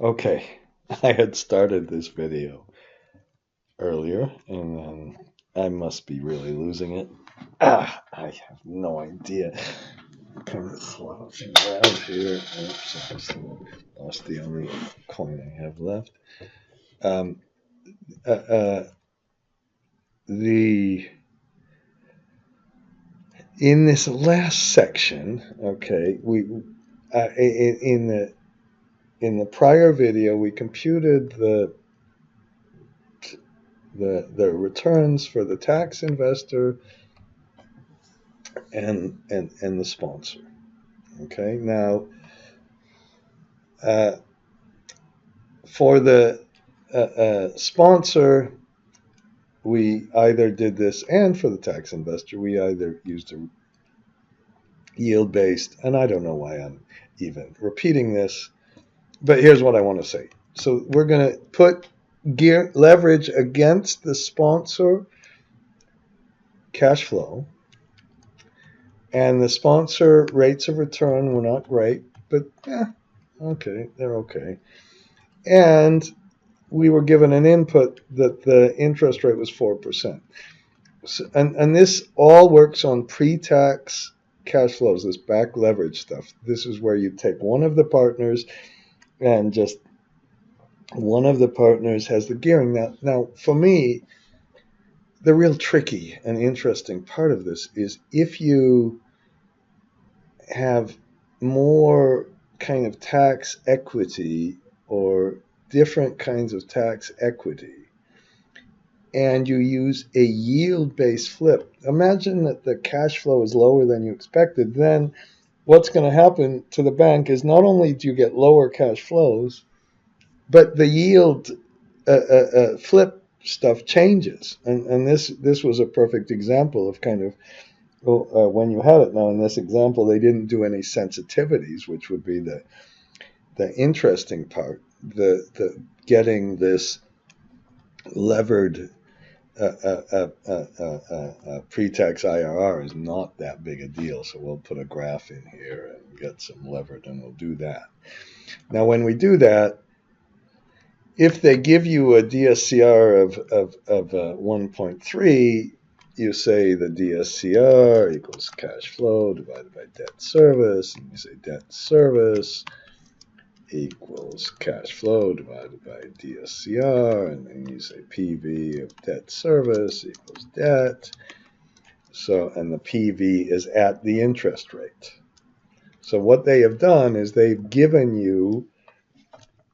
Okay, I had started this video earlier and then I must be really losing it. I have no idea. Kind of slouching around here. Oops, I just lost the only coin I have left. Um, uh, uh, the In this last section, okay, we in the prior video we computed the returns for the tax investor and the sponsor. Okay, now uh, for the sponsor, we either did this, and for the tax investor, we either used a yield based, and I don't know why I'm even repeating this, but here's what I want to say. So we're going to put leverage against the sponsor cash flow, and the sponsor rates of return were not great, but okay, they're okay. And we were given an input that the interest rate was 4%. So, and this all works on pre-tax cash flows, this back leverage stuff. This is where you take one of the partners and just one of the partners has the gearing. Now for me, the real tricky and interesting part of this is if you have more kind of tax equity or different kinds of tax equity, and you use a yield-based flip. Imagine that the cash flow is lower than you expected. Then what's going to happen to the bank is not only do you get lower cash flows, but the yield flip stuff changes. And this was a perfect example of kind of when you had it. Now in this example, they didn't do any sensitivities, which would be the interesting part. The getting this levered pre-tax IRR is not that big a deal. So we'll put a graph in here and get some levered, and we'll do that. Now, when we do that, if they give you a DSCR of 1.3, you say the DSCR equals cash flow divided by debt service, and you say debt service equals cash flow divided by DSCR, and then you say PV of debt service equals debt. So, and the PV is at the interest rate. So what they have done is they've given you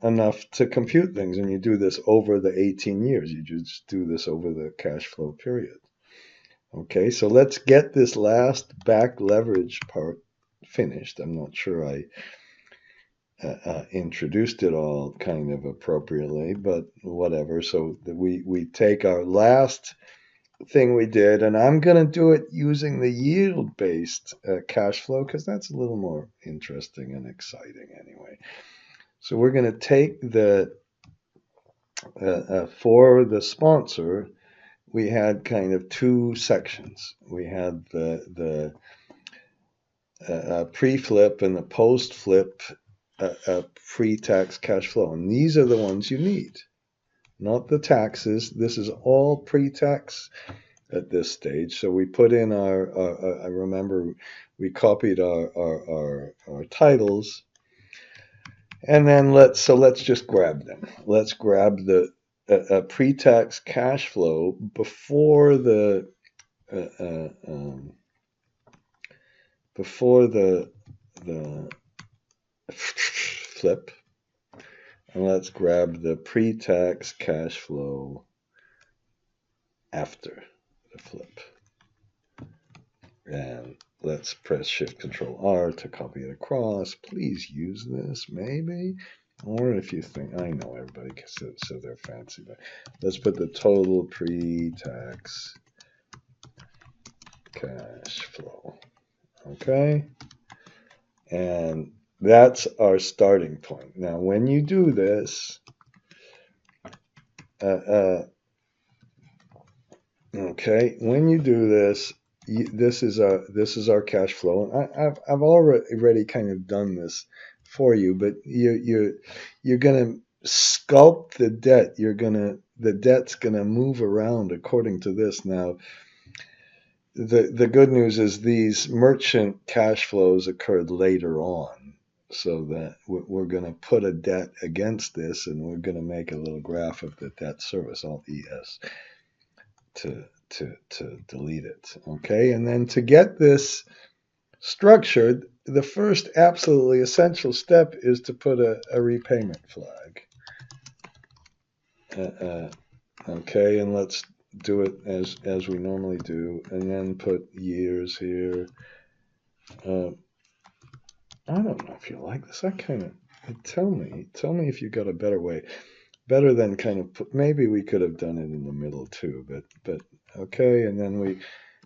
enough to compute things, and you do this over the 18 years. You just do this over the cash flow period. Okay, so let's get this last back leverage part finished. I'm not sure I introduced it all kind of appropriately, but whatever. So we take our last thing we did, and I'm going to do it using the yield-based cash flow because that's a little more interesting and exciting anyway. So we're going to take the for the sponsor, we had kind of two sections. We had the pre-flip and the post-flip pre-tax cash flow, and these are the ones you need, not the taxes. This is all pre-tax at this stage. So we put in I remember we copied our titles, and then let's just grab them. Let's grab the pre-tax cash flow before the the flip, and let's grab the pre-tax cash flow after the flip. And let's press Shift Control R to copy it across. Please use this, maybe. Or if you think, I know everybody says so they're fancy, but let's put the total pre-tax cash flow. Okay. And that's our starting point. Now, when you do this, okay, when you do this, this is our cash flow. And I've already kind of done this for you, but you're going to sculpt the debt. The debt's going to move around according to this. Now, the good news is these merchant cash flows occurred later on, so that we're going to put a debt against this, and we're going to make a little graph of the debt service, Alt ES, to delete it. Okay, and then to get this structured, the first absolutely essential step is to put a repayment flag. Okay, and let's do it as we normally do, and then put years here. I don't know if you like this. I kind of tell me if you got a better way, better than kind of put, maybe we could have done it in the middle too, but okay. And then we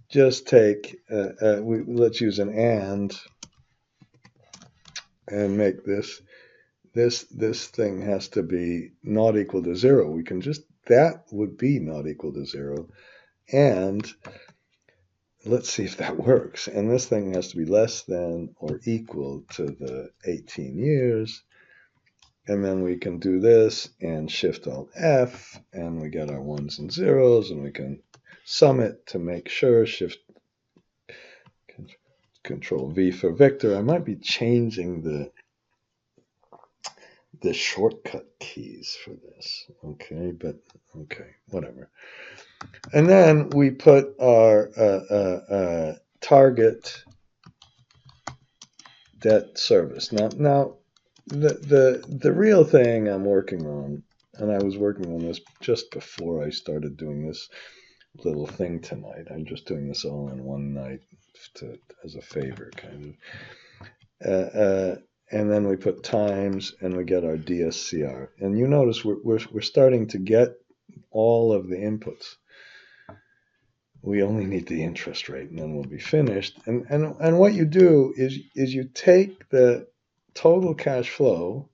just take let's use an and make this thing has to be not equal to 0. We can just, that would be not equal to 0, and let's see if that works. And this thing has to be less than or equal to the 18 years. And then we can do this and Shift Alt F, and we get our 1s and 0s, and we can sum it to make sure. Shift Control V for Victor. I might be changing the shortcut keys for this. Okay, but okay, whatever. And then we put our target debt service. Now the real thing I'm working on, and I was working on this just before I started doing this little thing tonight. I'm just doing this all in one night as a favor, kind of. And then we put times, and we get our DSCR. And you notice we're starting to get all of the inputs. We only need the interest rate, and then we'll be finished. And what you do is you take the total cash flow,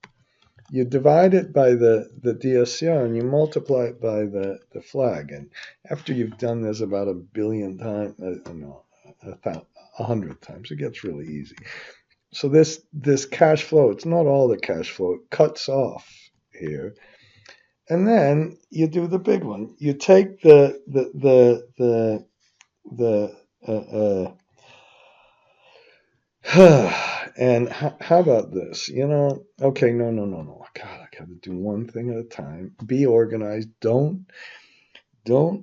you divide it by the DSCR, and you multiply it by the flag. And after you've done this about 1 billion times, 100 times, it gets really easy. So this cash flow, it's not all the cash flow, it cuts off here. And then you do the big one. You take and how about this? Okay, no. God, I got to do one thing at a time. Be organized. Don't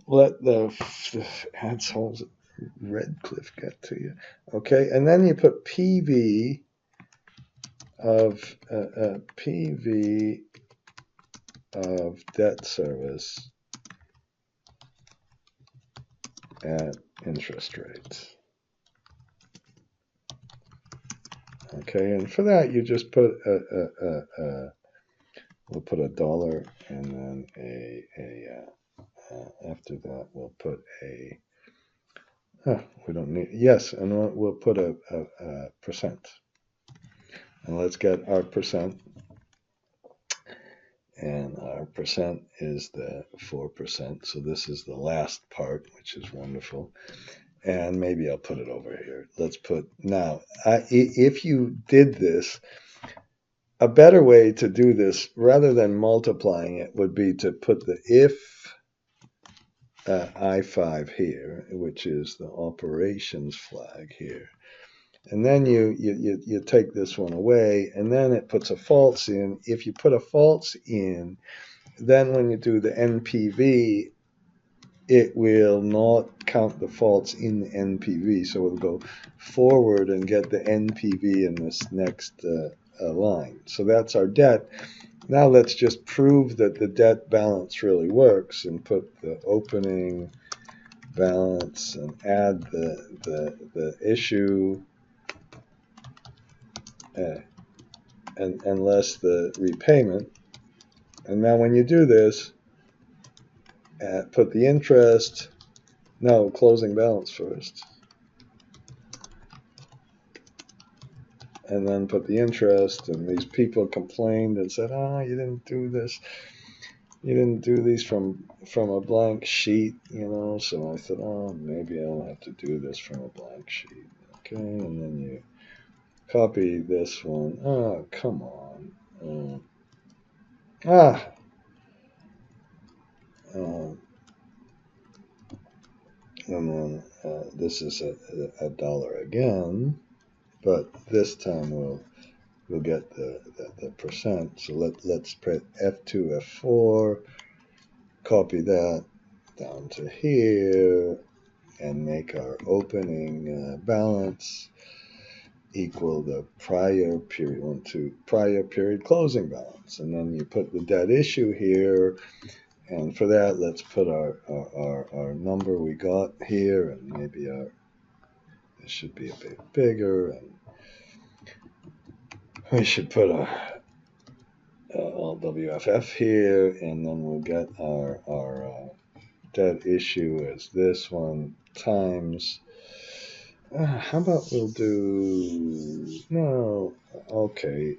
let the assholes at Redcliffe get to you. Okay, and then you put PV of debt service at interest rates. Okay, and for that you just put we'll put $1, and then after that we'll put we don't need, yes, and we'll put a percent. And let's get our percent. And our percent is the 4%. So this is the last part, which is wonderful. And maybe I'll put it over here. Let's put, now, if you did this, a better way to do this, rather than multiplying it, would be to put the if I5 here, which is the operations flag here. And then you take this one away, and then it puts a false in. If you put a false in, then when you do the NPV, it will not count the false in the NPV. So it'll go forward and get the NPV in this next line. So that's our debt. Now let's just prove that the debt balance really works, and put the opening balance and add the issue. And less the repayment. And now when you do this, put the interest, no, closing balance first. And then put the interest, and these people complained and said, you didn't do this. You didn't do these from a blank sheet, So I thought, maybe I'll have to do this from a blank sheet. Okay, and then you copy this one. Oh, come on. And then this is a dollar again, but this time we'll get the percent. So let's press F2, F4, copy that down to here, and make our opening balance equal the prior period closing balance. And then you put the debt issue here, and for that let's put our number we got here, and maybe this should be a bit bigger, and we should put our LWFF here, and then we'll get our debt issue as this one times, how about we'll do, no, okay,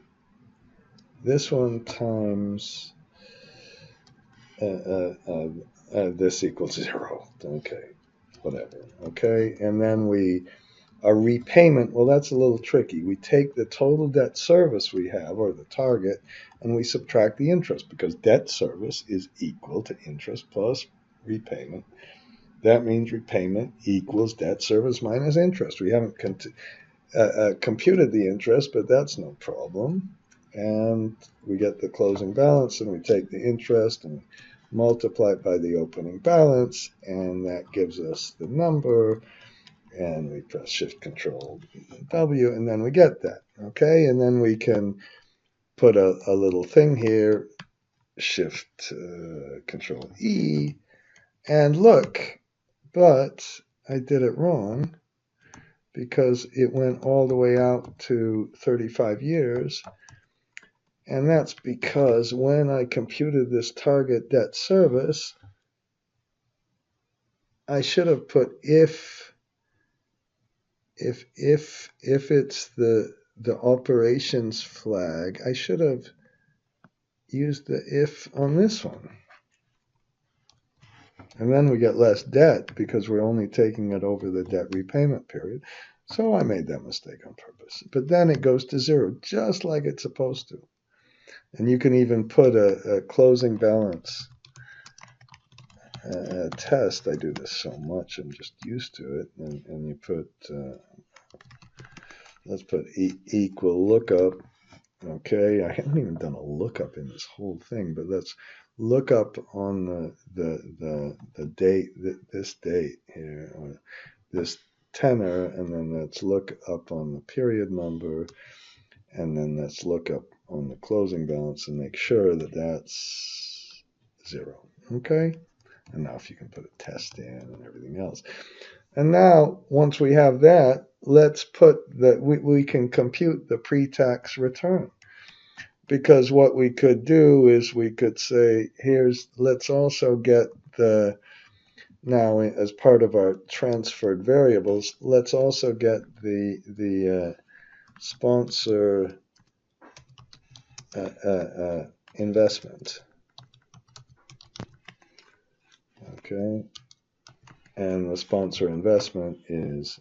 this one times this equals 0. Okay, whatever. Okay, and then our repayment, well, that's a little tricky. We take the total debt service we have, or the target, and we subtract the interest, because debt service is equal to interest plus repayment. That means repayment equals debt service minus interest. We haven't computed the interest, but that's no problem. And we get the closing balance, and we take the interest and multiply it by the opening balance, and that gives us the number. And we press Shift Control W, and then we get that. Okay, and then we can put a little thing here, Shift Control E, and look, but I did it wrong, because it went all the way out to 35 years. And that's because when I computed this target debt service, I should have put if it's the operations flag, I should have used the if on this one. And then we get less debt because we're only taking it over the debt repayment period. So I made that mistake on purpose. But then it goes to 0, just like it's supposed to. And you can even put a closing balance test. I do this so much, I'm just used to it. And you put, let's put equal lookup. Okay, I haven't even done a lookup in this whole thing, but let's look up on the date, this date here, or this tenor, and then let's look up on the period number, and then let's look up on the closing balance and make sure that that's 0. Okay, and now if you can put a test in and everything else. And now, once we have that, let's put that we can compute the pre-tax return. Because what we could do is we could say, let's also get now as part of our transferred variables, let's also get the sponsor investment. Okay, and the sponsor investment is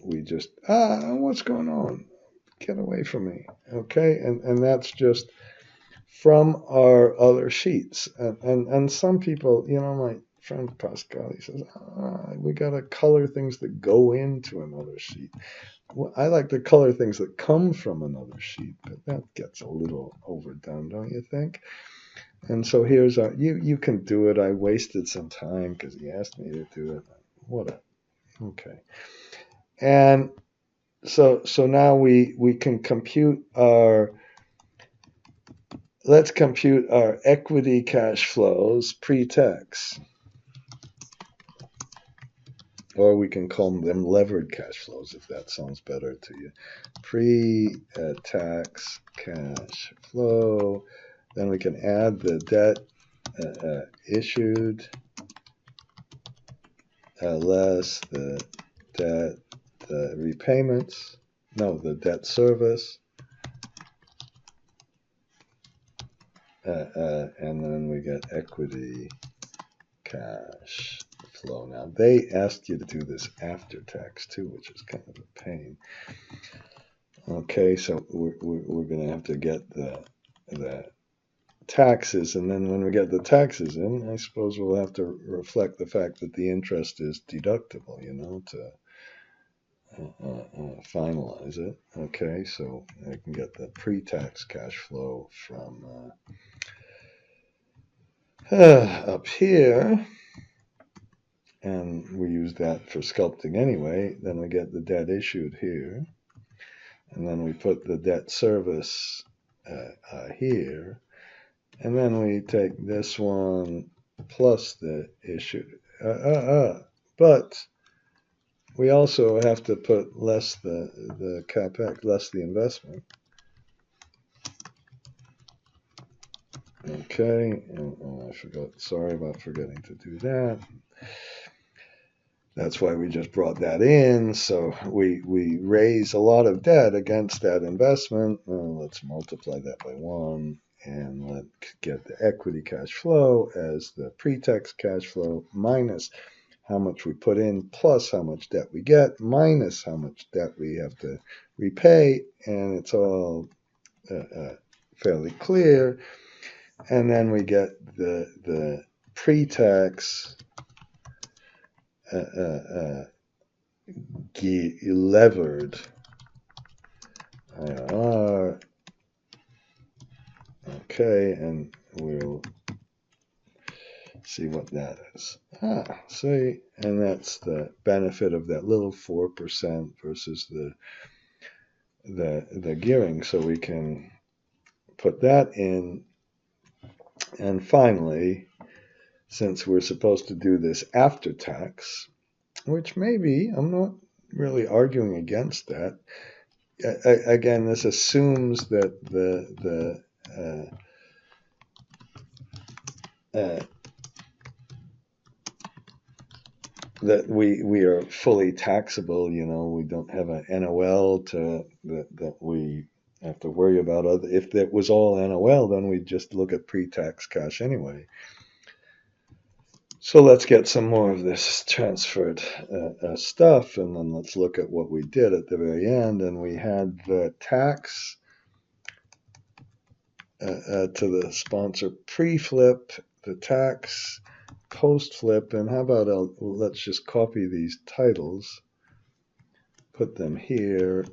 we just what's going on? Get away from me. Okay, and that's just from our other sheets. And some people, my friend Pascal, he says, we got to color things that go into another sheet. Well, I like to color things that come from another sheet, but that gets a little overdone, don't you think? And so here's you can do it. I wasted some time because he asked me to do it. Okay. And so now we can compute let's compute our equity cash flows pre-tax. Or we can call them levered cash flows if that sounds better to you. Pre-tax cash flow. Then we can add the debt issued less the debt repayments. No, the debt service. And then we get equity cash flow. Now, they asked you to do this after tax too, which is kind of a pain. Okay, so we're going to have to get the taxes, and then when we get the taxes in, I suppose we'll have to reflect the fact that the interest is deductible, you know, to finalize it. Okay, so I can get the pre-tax cash flow from up here, and we use that for sculpting anyway. Then we get the debt issued here, and then we put the debt service here, and then we take this one plus the issued. But we also have to put less the capex, less the investment. Okay, and I forgot. Sorry about forgetting to do that. That's why we just brought that in. So we raise a lot of debt against that investment. Well, let's multiply that by 1, and let's get the equity cash flow as the pre-tax cash flow minus how much we put in plus how much debt we get minus how much debt we have to repay, and it's all fairly clear. And then we get the pre-tax levered IRR. Okay, and we'll see what that is. See, and that's the benefit of that little 4% versus the gearing. So we can put that in. And finally, since we're supposed to do this after tax, which maybe, I'm not really arguing against that. Again, this assumes that that we are fully taxable. You know, we don't have an NOL that we have to worry about. If it was all NOL, then we'd just look at pre-tax cash anyway. So let's get some more of this transferred stuff, and then let's look at what we did at the very end. And we had the tax to the sponsor pre-flip, the tax post-flip, and how about let's just copy these titles, put them here,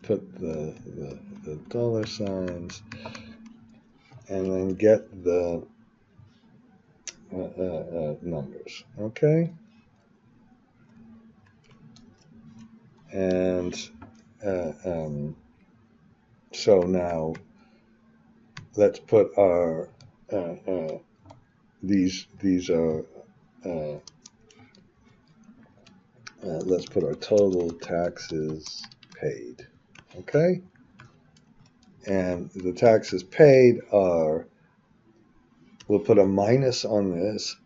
put the dollar signs, and then get the numbers. Okay, and so now let's put our these are let's put our total taxes paid. Okay, and the taxes paid are, we'll put a minus on this,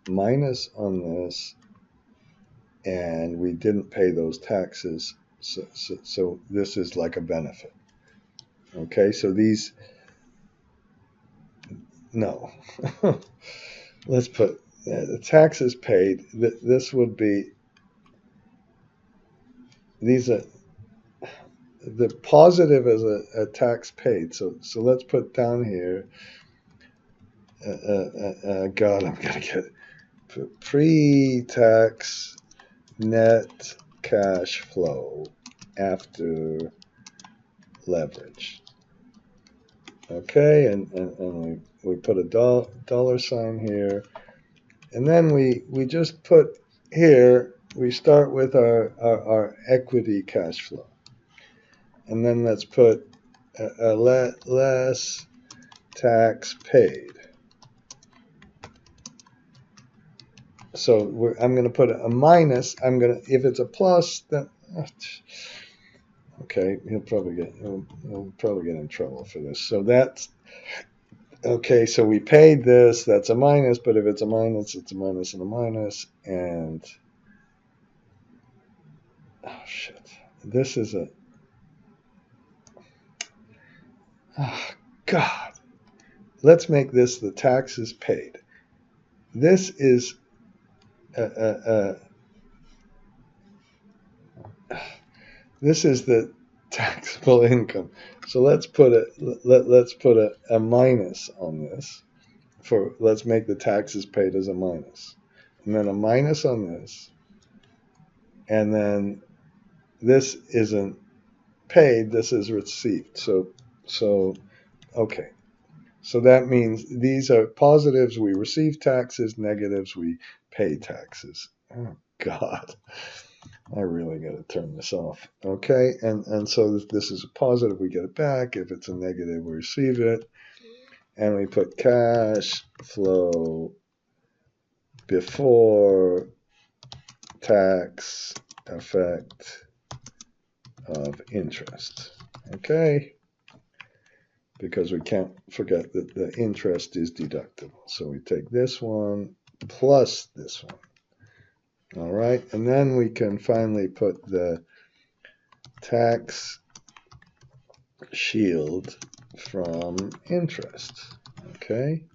and we didn't pay those taxes, so this is like a benefit. Okay, so these, no. Let's put the taxes paid. This would be, these are, the positive is a tax paid. So let's put down here, God, I'm going to get pre-tax net cash flow after leverage. Okay, and we put a dollar sign here, and then we just put here, we start with our equity cash flow, and then let's put a less tax paid. So I'm going to put a minus. If it's a plus, then okay, he'll probably get in trouble for this. So that's okay. So we paid this. That's a minus. But if it's a minus, it's a minus and a minus. And oh shit, this is a, oh God. Let's make this the taxes paid. This is this is the taxable income. So let's put a minus on this. Let's make the taxes paid as a minus, and then a minus on this, and then this isn't paid. This is received. So okay. So that means these are positives. We receive taxes. Negatives. We pay taxes. Oh God. I really got to turn this off. Okay, and so if this is a positive, we get it back. If it's a negative, we receive it. And we put cash flow before tax effect of interest. Okay, because we can't forget that the interest is deductible. So we take this one plus this one. All right, and then we can finally put the tax shield from interest. Okay,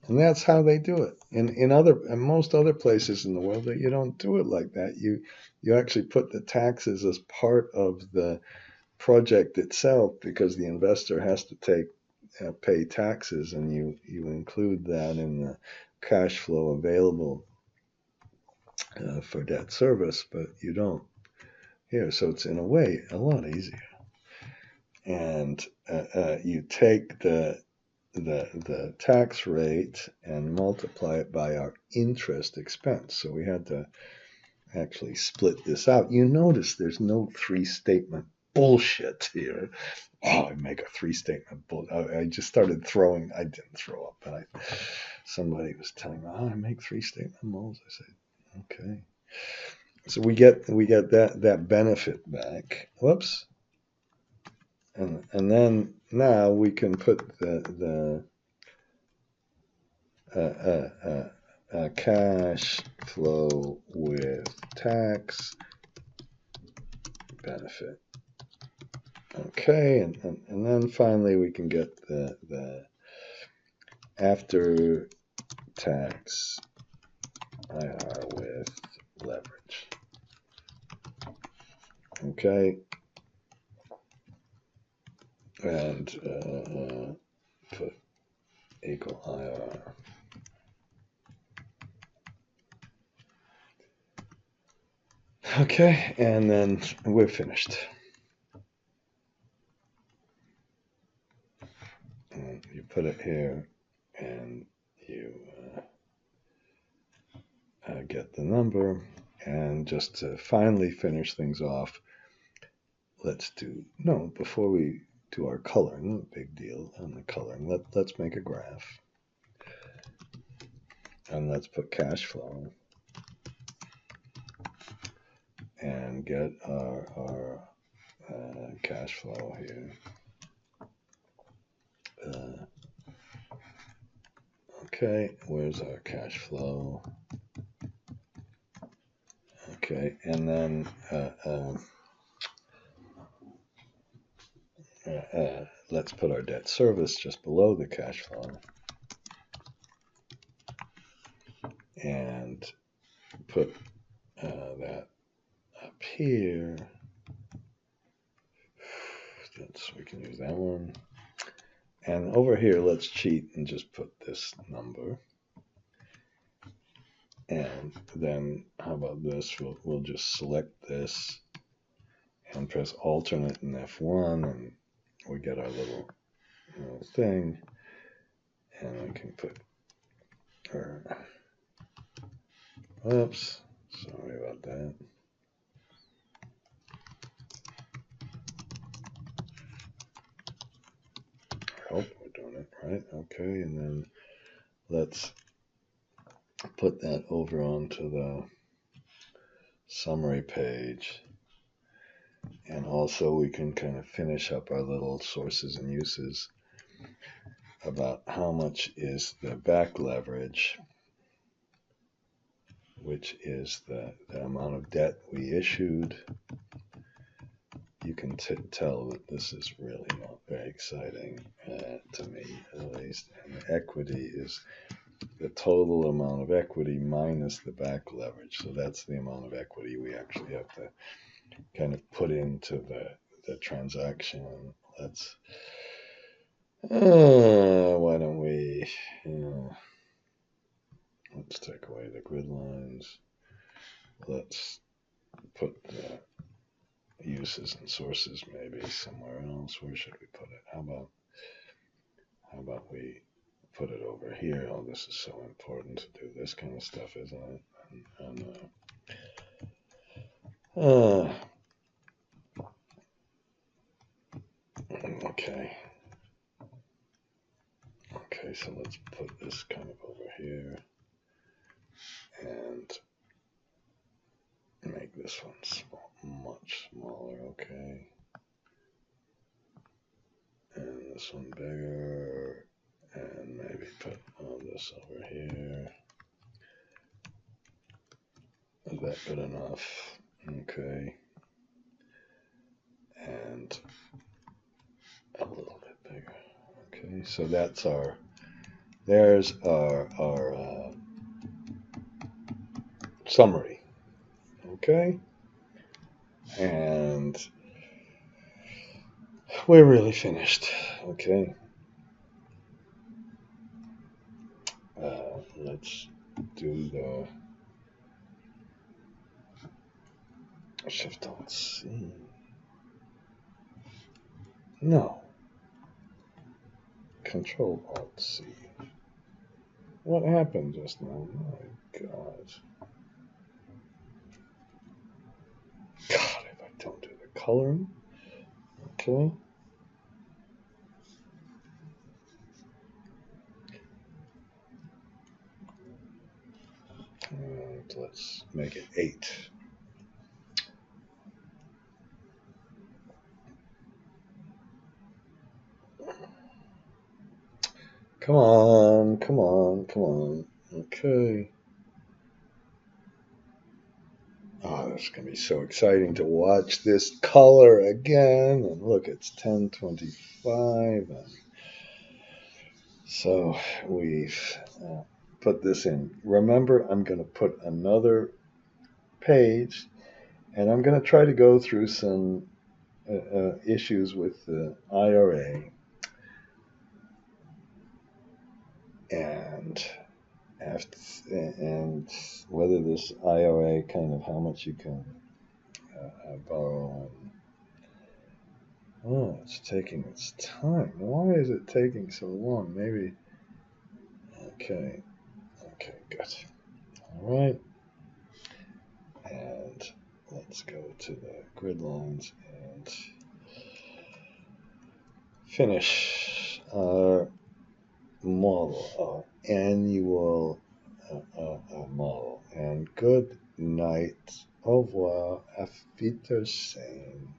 and that's how they do it. In most other places in the world, that you don't do it like that. You actually put the taxes as part of the project itself, because the investor has to pay taxes, and you include that in the cash flow available for debt service, but you don't here. So it's in a way a lot easier. And you take the tax rate and multiply it by our interest expense. So we had to actually split this out. You notice there's no three-statement bullshit here. Oh, I make a three-statement bullshit. I just started throwing. I didn't throw up, but somebody was telling me, "Oh, I make three-statement moles." I said, "Okay." So we get that benefit back. Whoops. And then now we can put the cash flow with tax benefit. Okay, and then finally we can get the after tax IR with leverage. Okay, and put equal IR. Okay, and then we're finished. And you put it here, and you get the number. And just to finally finish things off, before we do our coloring, big deal on the coloring, let's make a graph. And let's put cash flow and get our cash flow here. Okay, where's our cash flow? Okay, and then let's put our debt service just below the cash flow. And put that up here. We can use that one. And over here, let's cheat and just put this number. And then how about this? We'll just select this and press alternate in F1, and we get our little thing. And we can put oops, sorry about that. I hope we're doing it right. Okay, and then let's put that over onto the summary page. And also we can kind of finish up our little sources and uses about how much is the back leverage, which is the amount of debt we issued. You can tell that this is really not very exciting to me, at least. And the equity is the total amount of equity minus the back leverage. So that's the amount of equity we actually have to kind of put into the transaction. Let's, why don't we, let's take away the grid lines. Let's put the uses and sources maybe somewhere else. Where should we put it? How about we put it over here? Oh, this is so important to do this kind of stuff, isn't it? Okay. Okay, so let's put this kind of over here and make this one much smaller. Okay. And this one bigger, and maybe put all this over here. Is that good enough? Okay. And a little bit bigger. Okay, so that's there's our summary. Okay. And we're really finished. Okay. Let's do the Shift-Alt-C. No. Control-Alt-C. What happened just now? My God. God, if I don't do the coloring. Okay. And let's make it 8. Come on, come on, come on. Okay. Oh, this is going to be so exciting to watch this color again. And look, it's 10:25. And so we've put this in. Remember, I'm going to put another page, and I'm going to try to go through some issues with the IRA. And whether this IRA kind of how much you can borrow. Oh, it's taking its time. Why is it taking so long? Maybe. Okay, good. All right. And let's go to the grid lines and finish our model, our annual model. And good night. Au revoir. Auf Wiedersehen.